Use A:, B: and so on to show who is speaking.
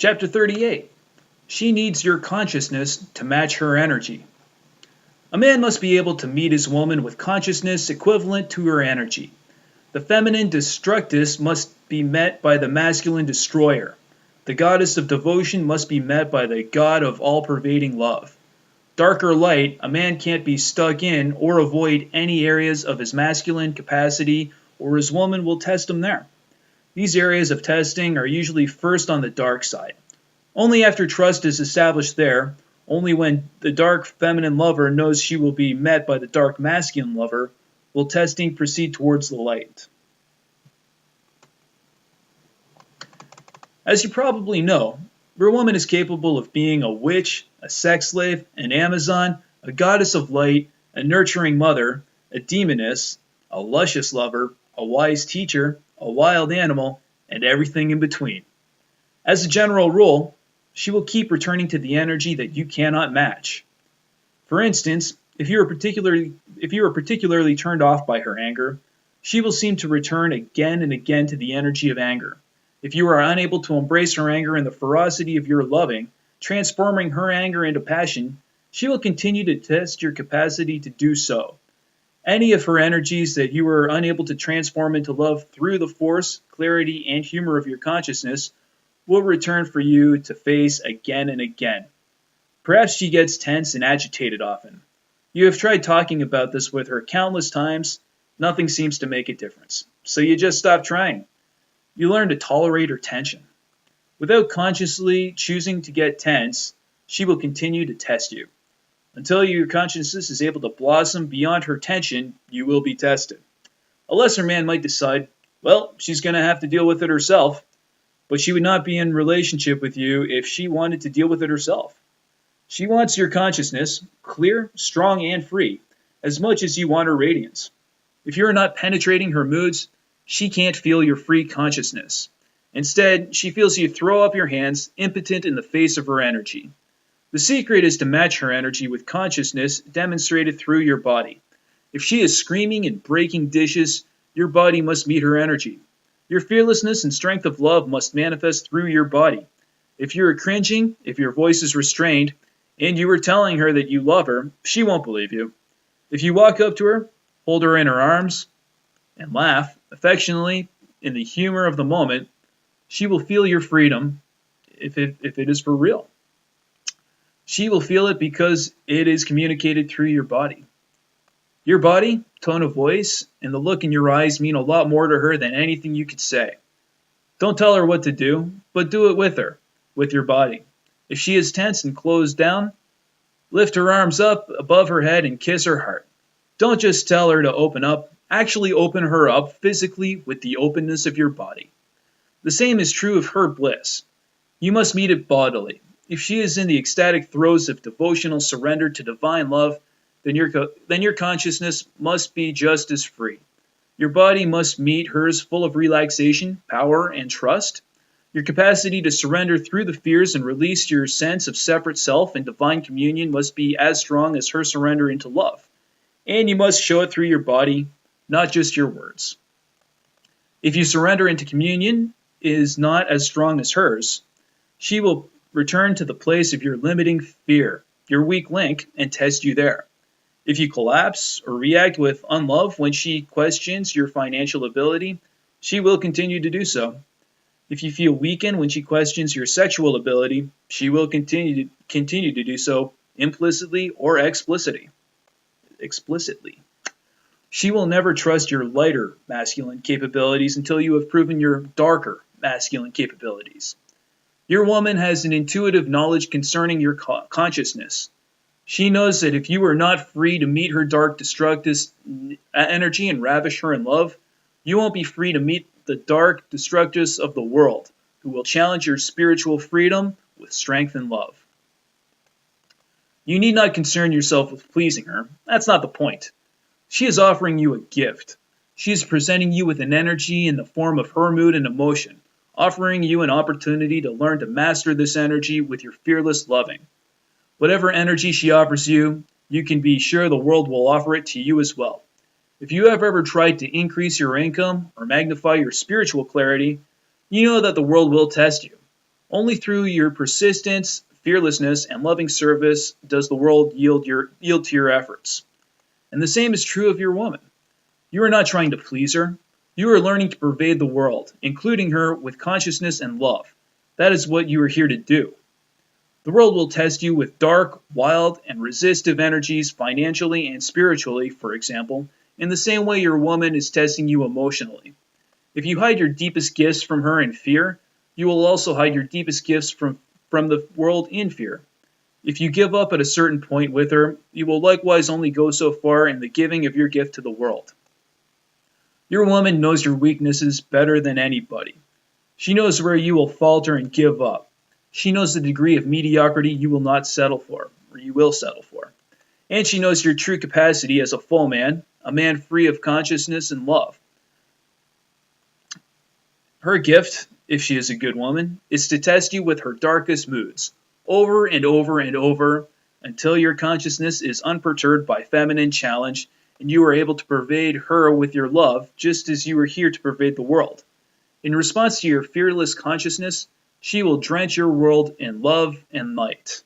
A: Chapter 38. She needs your consciousness to match her energy. A man must be able to meet his woman with consciousness equivalent to her energy. The feminine destructress must be met by the masculine destroyer. The goddess of devotion must be met by the god of all-pervading love. Dark or light, a man can't be stuck in or avoid any areas of his masculine capacity, or his woman will test him there. These areas of testing are usually first on the dark side. Only after trust is established there, only when the dark feminine lover knows she will be met by the dark masculine lover, will testing proceed towards the light. As you probably know, your woman is capable of being a witch, a sex slave, an Amazon, a goddess of light, a nurturing mother, a demoness, a luscious lover, a wise teacher, a wild animal, and everything in between. As a general rule, she will keep returning to the energy that you cannot match. For instance, if you are particularly turned off by her anger, she will seem to return again and again to the energy of anger. If you are unable to embrace her anger in the ferocity of your loving, transforming her anger into passion, she will continue to test your capacity to do so. Any of her energies that you are unable to transform into love through the force, clarity, and humor of your consciousness will return for you to face again and again. Perhaps she gets tense and agitated often. You have tried talking about this with her countless times. Nothing seems to make a difference. So you just stop trying. You learn to tolerate her tension. Without consciously choosing to get tense, she will continue to test you. Until your consciousness is able to blossom beyond her tension, you will be tested. A lesser man might decide, well, she's going to have to deal with it herself, but she would not be in relationship with you if she wanted to deal with it herself. She wants your consciousness, clear, strong, and free, as much as you want her radiance. If you are not penetrating her moods, she can't feel your free consciousness. Instead, she feels you throw up your hands, impotent in the face of her energy. The secret is to match her energy with consciousness demonstrated through your body. If she is screaming and breaking dishes, your body must meet her energy. Your fearlessness and strength of love must manifest through your body. If you are cringing, if your voice is restrained, and you are telling her that you love her, she won't believe you. If you walk up to her, hold her in her arms, and laugh affectionately in the humor of the moment, she will feel your freedom if it is for real. She will feel it because it is communicated through your body. Your body, tone of voice, and the look in your eyes mean a lot more to her than anything you could say. Don't tell her what to do, but do it with her, with your body. If she is tense and closed down, lift her arms up above her head and kiss her heart. Don't just tell her to open up, actually open her up physically with the openness of your body. The same is true of her bliss. You must meet it bodily. If she is in the ecstatic throes of devotional surrender to divine love, then your consciousness must be just as free. Your body must meet hers full of relaxation, power, and trust. Your capacity to surrender through the fears and release your sense of separate self and divine communion must be as strong as her surrender into love. And you must show it through your body, not just your words. If you surrender into communion is not as strong as hers, she will return to the place of your limiting fear, your weak link, and test you there. If you collapse or react with unlove when she questions your financial ability, she will continue to do so. If you feel weakened when she questions your sexual ability, she will continue to do so implicitly or explicitly. She will never trust your lighter masculine capabilities until you have proven your darker masculine capabilities. Your woman has an intuitive knowledge concerning your consciousness. She knows that if you are not free to meet her dark destructive energy and ravish her in love, you won't be free to meet the dark destructors of the world, who will challenge your spiritual freedom with strength and love. You need not concern yourself with pleasing her. That's not the point. She is offering you a gift. She is presenting you with an energy in the form of her mood and emotion, offering you an opportunity to learn to master this energy with your fearless loving. Whatever energy she offers you, you can be sure the world will offer it to you as well. If you have ever tried to increase your income or magnify your spiritual clarity, you know that the world will test you. Only through your persistence, fearlessness, and loving service does the world yield to your efforts. And the same is true of your woman. You are not trying to please her. You are learning to pervade the world, including her with consciousness and love. That is what you are here to do. The world will test you with dark, wild, and resistive energies financially and spiritually, for example, in the same way your woman is testing you emotionally. If you hide your deepest gifts from her in fear, you will also hide your deepest gifts from the world in fear. If you give up at a certain point with her, you will likewise only go so far in the giving of your gift to the world. Your woman knows your weaknesses better than anybody. She knows where you will falter and give up. She knows the degree of mediocrity you will not settle for, or you will settle for. And she knows your true capacity as a full man, a man free of consciousness and love. Her gift, if she is a good woman, is to test you with her darkest moods, over and over and over, until your consciousness is unperturbed by feminine challenge, and you are able to pervade her with your love, just as you are here to pervade the world. In response to your fearless consciousness, she will drench your world in love and light.